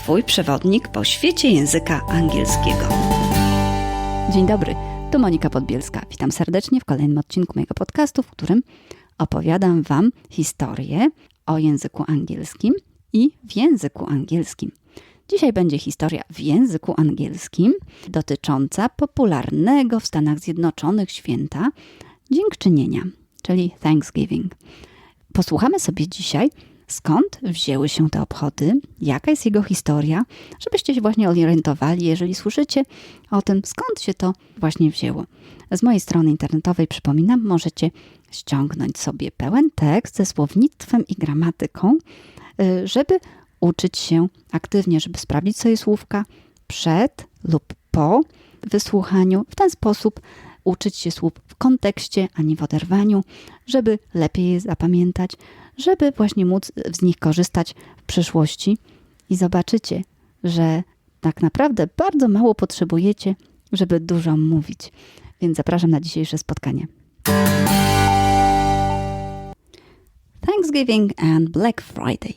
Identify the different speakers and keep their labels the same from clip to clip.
Speaker 1: Twój przewodnik po świecie języka angielskiego.
Speaker 2: Dzień dobry, tu Monika Podbielska. Witam serdecznie w kolejnym odcinku mojego podcastu, w którym opowiadam Wam historię o języku angielskim i w języku angielskim. Dzisiaj będzie historia w języku angielskim dotycząca popularnego w Stanach Zjednoczonych święta Dziękczynienia, czyli Thanksgiving. Posłuchamy sobie dzisiaj, skąd wzięły się te obchody, jaka jest jego historia, żebyście się właśnie orientowali, jeżeli słyszycie o tym, skąd się to właśnie wzięło. Z mojej strony internetowej, przypominam, możecie ściągnąć sobie pełen tekst ze słownictwem i gramatyką, żeby uczyć się aktywnie, żeby sprawdzić sobie słówka przed lub po wysłuchaniu. W ten sposób uczyć się słów w kontekście, a nie w oderwaniu, żeby lepiej je zapamiętać, żeby właśnie móc z nich korzystać w przyszłości. I zobaczycie, że tak naprawdę bardzo mało potrzebujecie, żeby dużo mówić. Więc zapraszam na dzisiejsze spotkanie. Thanksgiving and Black Friday.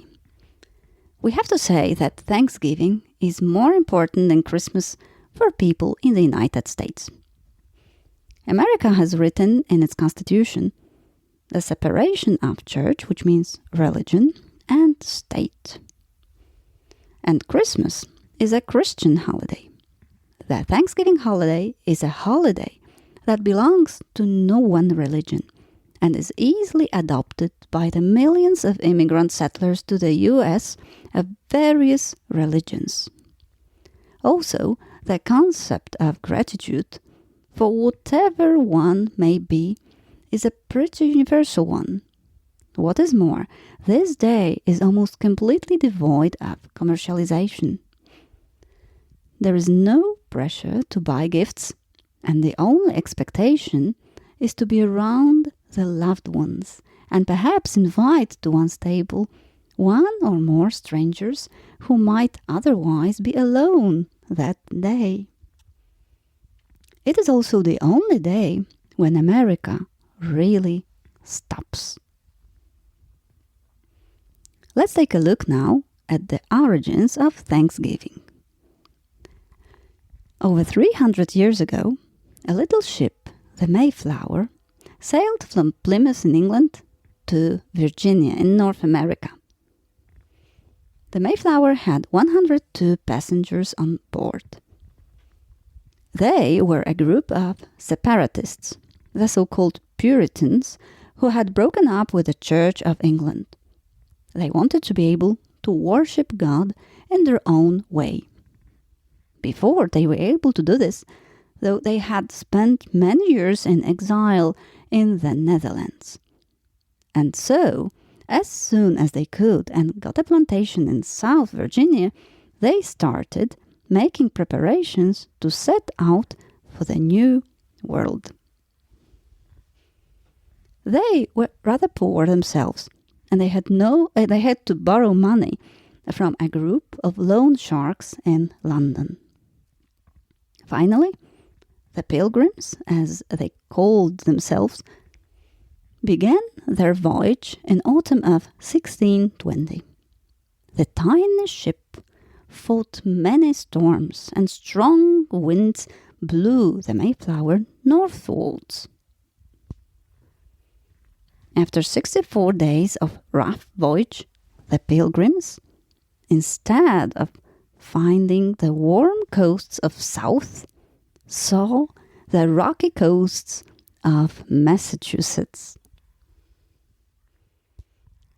Speaker 2: We have to say that Thanksgiving is more important than Christmas for people in the United States. America has written in its constitution the separation of church, which means religion, and state. And Christmas is a Christian holiday. The Thanksgiving holiday is a holiday that belongs to no one religion and is easily adopted by the millions of immigrant settlers to the U.S. of various religions. Also, the concept of gratitude for whatever one may be is a pretty universal one. What is more, this day is almost completely devoid of commercialization. There is no pressure to buy gifts, and the only expectation is to be around the loved ones and perhaps invite to one's table one or more strangers who might otherwise be alone that day. It is also the only day when America really stops. Let's take a look now at the origins of Thanksgiving. Over 300 years ago, a little ship, the Mayflower, sailed from Plymouth in England to Virginia in North America. The Mayflower had 102 passengers on board. They were a group of separatists, the so-called Puritans, who had broken up with the Church of England. They wanted to be able to worship God in their own way. Before they were able to do this, though, they had spent many years in exile in the Netherlands. And so, as soon as they could and got a plantation in South Virginia, they started making preparations to set out for the new world. They were rather poor themselves, and they had to borrow money from a group of loan sharks in London. Finally, the Pilgrims, as they called themselves, began their voyage in autumn of 1620. The tiny ship fought many storms, and strong winds blew the Mayflower northwards. After 64 days of rough voyage, the Pilgrims, instead of finding the warm coasts of south, saw the rocky coasts of Massachusetts.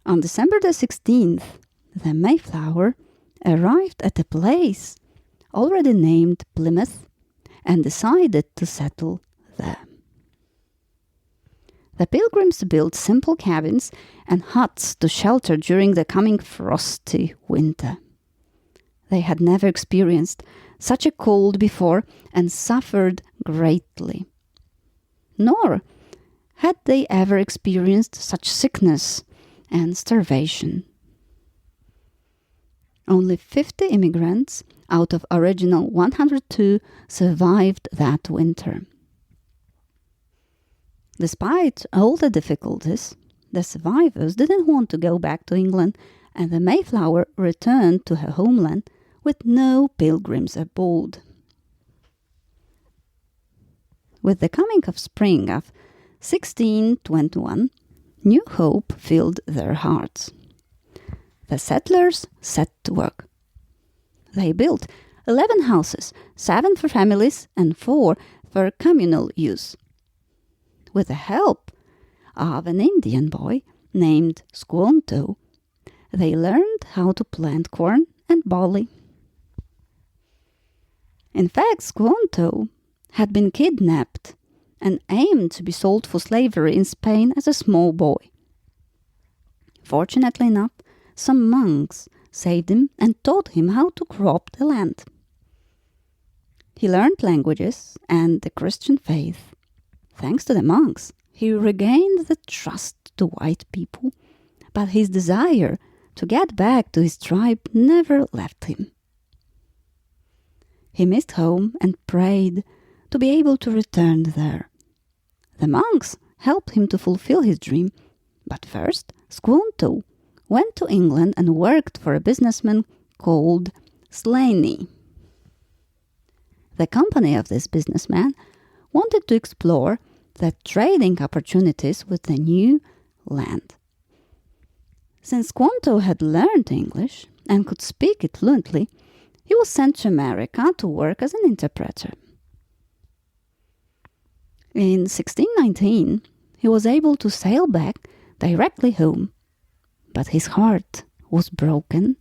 Speaker 2: On December the 16th, the Mayflower arrived at a place already named Plymouth and decided to settle there. The Pilgrims built simple cabins and huts to shelter during the coming frosty winter. They had never experienced such a cold before and suffered greatly. Nor had they ever experienced such sickness and starvation. Only 50 immigrants out of original 102 survived that winter. Despite all the difficulties, the survivors didn't want to go back to England, and the Mayflower returned to her homeland with no pilgrims aboard. With the coming of spring of 1621, new hope filled their hearts. The settlers set to work. They built 11 houses, 7 for families and 4 for communal use. With the help of an Indian boy named Squanto, they learned how to plant corn and barley. In fact, Squanto had been kidnapped and aimed to be sold for slavery in Spain as a small boy. Fortunately enough, some monks saved him and taught him how to crop the land. He learned languages and the Christian faith. Thanks to the monks, he regained the trust to white people, but his desire to get back to his tribe never left him. He missed home and prayed to be able to return there. The monks helped him to fulfill his dream, but first Squanto went to England and worked for a businessman called Slaney. The company of this businessman wanted to explore the trading opportunities with the new land. Since Squanto had learned English and could speak it fluently, he was sent to America to work as an interpreter. In 1619, he was able to sail back directly home, but his heart was broken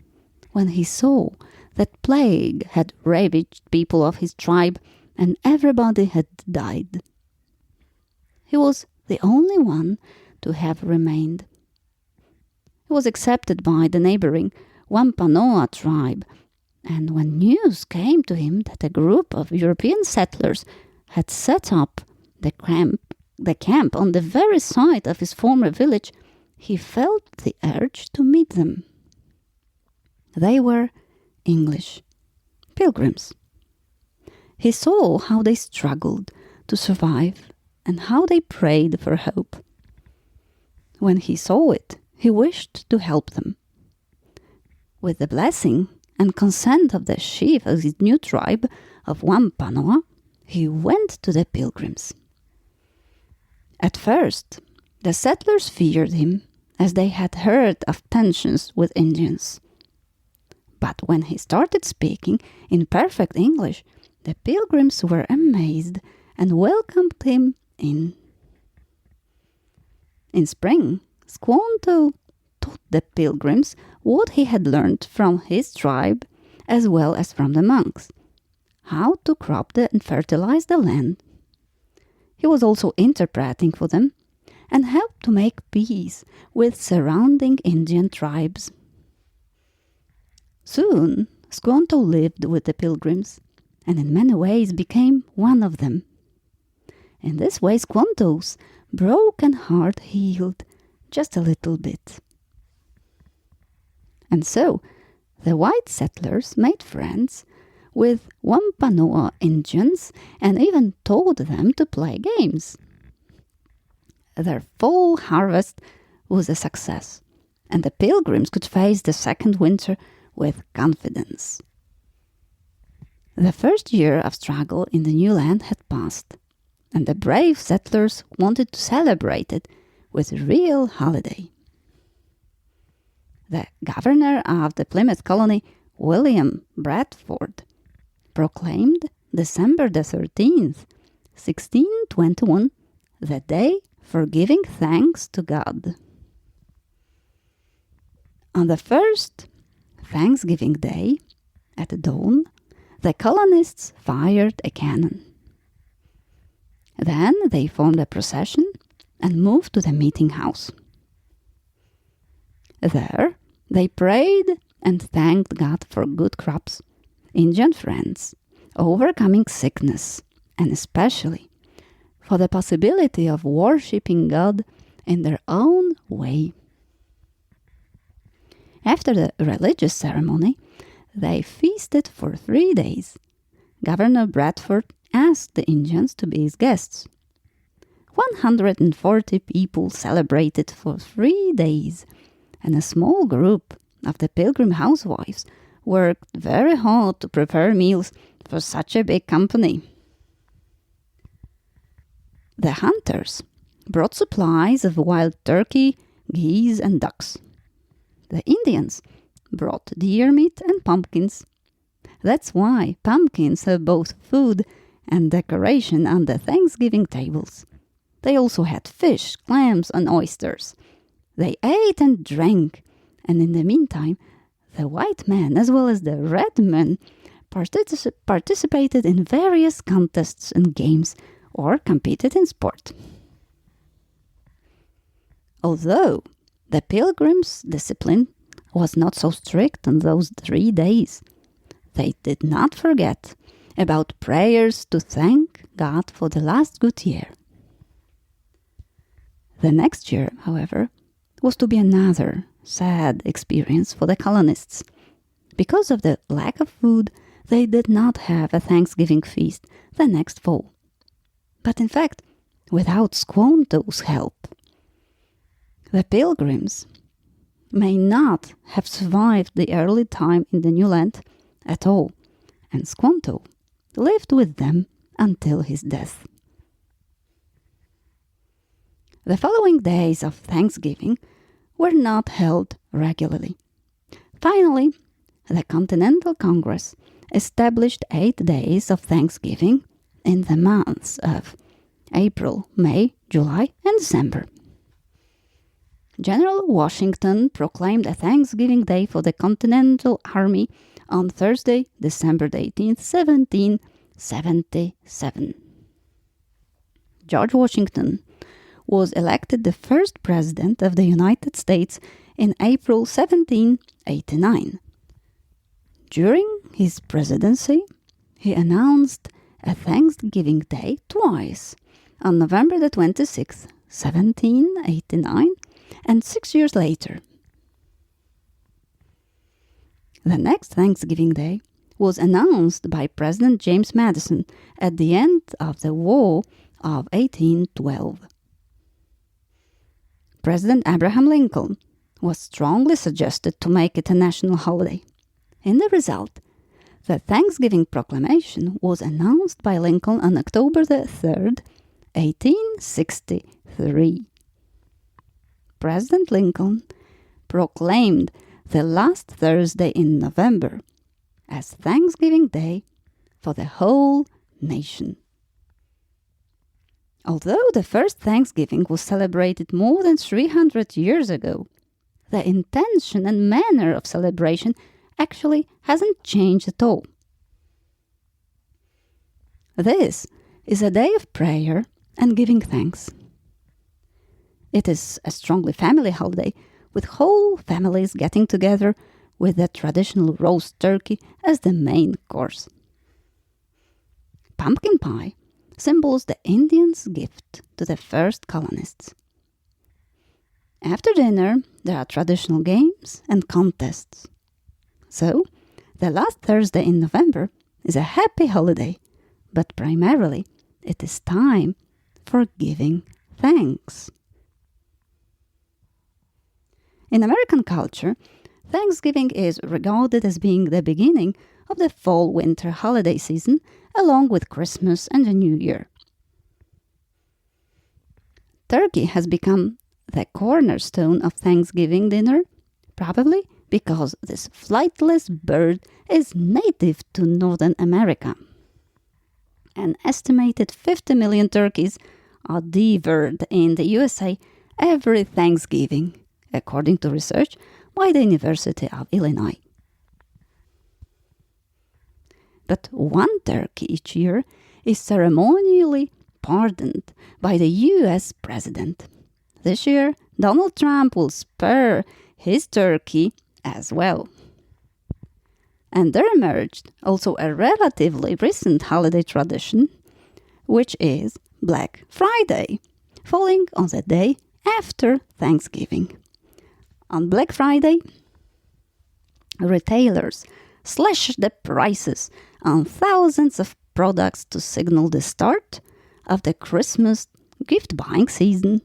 Speaker 2: when he saw that plague had ravaged people of his tribe and everybody had died. He was the only one to have remained. He was accepted by the neighboring Wampanoag tribe, and when news came to him that a group of European settlers had set up the camp on the very site of his former village, he felt the urge to meet them. They were English pilgrims. He saw how they struggled to survive and how they prayed for hope. When he saw it, he wished to help them. With the blessing and consent of the chief of his new tribe of Wampanoag, he went to the pilgrims. At first, the settlers feared him, as they had heard of tensions with Indians. But when he started speaking in perfect English, the pilgrims were amazed and welcomed him in. In spring, Squanto taught the pilgrims what he had learned from his tribe as well as from the monks, how to crop and fertilize the land. He was also interpreting for them and helped to make peace with surrounding Indian tribes. Soon, Squanto lived with the pilgrims and in many ways became one of them. In this way, Squanto's broken heart healed just a little bit. And so, the white settlers made friends with Wampanoag Indians and even taught them to play games. Their fall harvest was a success, and the pilgrims could face the second winter with confidence. The first year of struggle in the new land had passed, and the brave settlers wanted to celebrate it with a real holiday. The governor of the Plymouth colony, William Bradford, proclaimed December the 13th, 1621, the day for giving thanks to God. On the first Thanksgiving Day, at dawn, the colonists fired a cannon. Then they formed a procession and moved to the meeting house. There, they prayed and thanked God for good crops, Indian friends, overcoming sickness, and especially for the possibility of worshipping God in their own way. After the religious ceremony, they feasted for 3 days. Governor Bradford asked the Indians to be his guests. 140 people celebrated for 3 days, and a small group of the pilgrim housewives worked very hard to prepare meals for such a big company. The hunters brought supplies of wild turkey, geese, and ducks. The Indians brought deer meat and pumpkins. That's why pumpkins have both food and decoration on the Thanksgiving tables. They also had fish, clams, and oysters. They ate and drank, and in the meantime, the white men as well as the red men participated in various contests and games or competed in sport. Although the pilgrims' discipline was not so strict on those 3 days, they did not forget about prayers to thank God for the last good year. The next year, however, was to be another sad experience for the colonists. Because of the lack of food, they did not have a Thanksgiving feast the next fall. But in fact, without Squanto's help, the pilgrims may not have survived the early time in the new land at all, and Squanto lived with them until his death. The following days of Thanksgiving were not held regularly. Finally, the Continental Congress established 8 days of Thanksgiving in the months of April, May, July, and December. General Washington proclaimed a Thanksgiving Day for the Continental Army on Thursday, December 18th, 1777. George Washington was elected the first President of the United States in April 1789. During his presidency, he announced a Thanksgiving Day twice, on November the 26th, 1789, and 6 years later. The next Thanksgiving Day was announced by President James Madison at the end of the War of 1812. President Abraham Lincoln was strongly suggested to make it a national holiday. In the result, the Thanksgiving Proclamation was announced by Lincoln on October the 3rd, 1863. President Lincoln proclaimed the last Thursday in November as Thanksgiving Day for the whole nation. Although the first Thanksgiving was celebrated more than 300 years ago, the intention and manner of celebration actually hasn't changed at all. This is a day of prayer and giving thanks. It is a strongly family holiday, with whole families getting together with the traditional roast turkey as the main course. Pumpkin pie symbols the Indians' gift to the first colonists. After dinner, there are traditional games and contests. So, the last Thursday in November is a happy holiday, but primarily it is time for giving thanks. In American culture, Thanksgiving is regarded as being the beginning of the fall-winter holiday season, along with Christmas and the New Year. Turkey has become the cornerstone of Thanksgiving dinner, probably because this flightless bird is native to Northern America. An estimated 50 million turkeys are devoured in the USA every Thanksgiving, according to research by the University of Illinois. But one turkey each year is ceremonially pardoned by the US president. This year, Donald Trump will spare his turkey as well. And there emerged also a relatively recent holiday tradition, which is Black Friday, falling on the day after Thanksgiving. On Black Friday, retailers slash the prices on thousands of products to signal the start of the Christmas gift-buying season.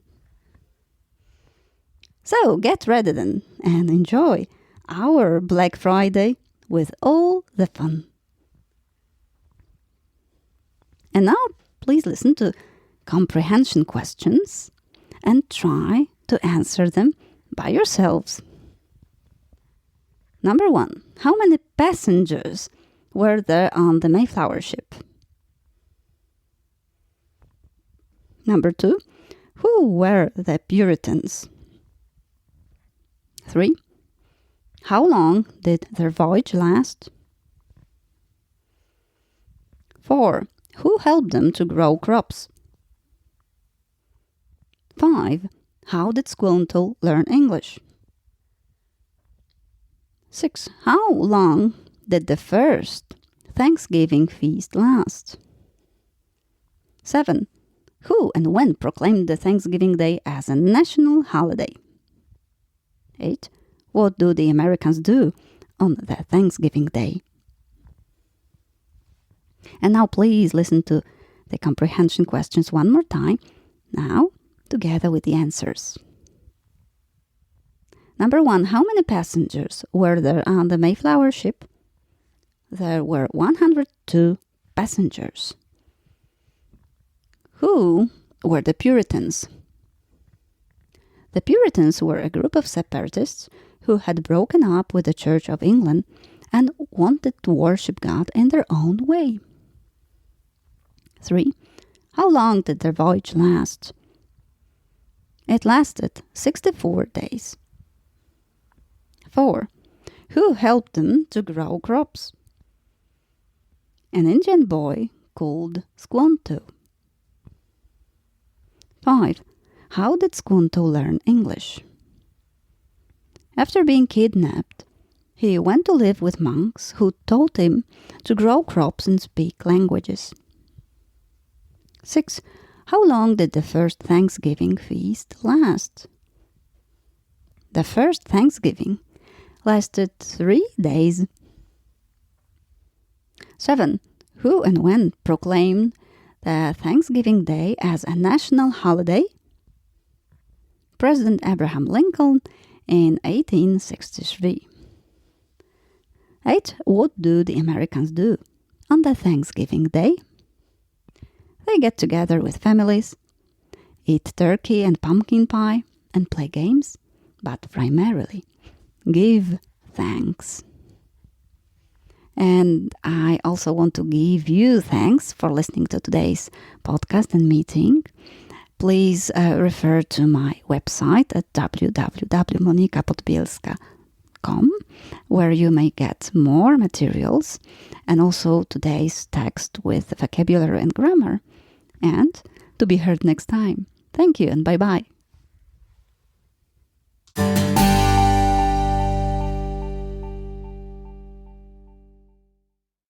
Speaker 2: So get ready then and enjoy our Black Friday with all the fun. And now please listen to comprehension questions and try to answer them by yourselves. Number 1. How many passengers were there on the Mayflower ship? Number 2. Who were the Puritans? 3. How long did their voyage last? 4. Who helped them to grow crops? 5. How did Squintle learn English? 6. How long did the first Thanksgiving feast last? 7. Who and when proclaimed the Thanksgiving Day as a national holiday? 8. What do the Americans do on the Thanksgiving Day? And now please listen to the comprehension questions one more time, now together with the answers. Number 1. How many passengers were there on the Mayflower ship? There were 102 passengers. Who were the Puritans? The Puritans were a group of separatists who had broken up with the Church of England and wanted to worship God in their own way. 3. How long did their voyage last? It lasted 64 days. 4. Who helped them to grow crops? An Indian boy called Squanto. 5. How did Squanto learn English? After being kidnapped, he went to live with monks who taught him to grow crops and speak languages. 6. How long did the first Thanksgiving feast last? The first Thanksgiving lasted 3 days. 7. Who and when proclaimed the Thanksgiving Day as a national holiday? President Abraham Lincoln in 1863. 8. What do the Americans do on the Thanksgiving Day? They get together with families, eat turkey and pumpkin pie, and play games, but primarily give thanks. And I also want to give you thanks for listening to today's podcast and meeting. Please refer to my website at www.monikapodbielska.com, where you may get more materials and also today's text with vocabulary and grammar. And to be heard next time. Thank you and bye-bye.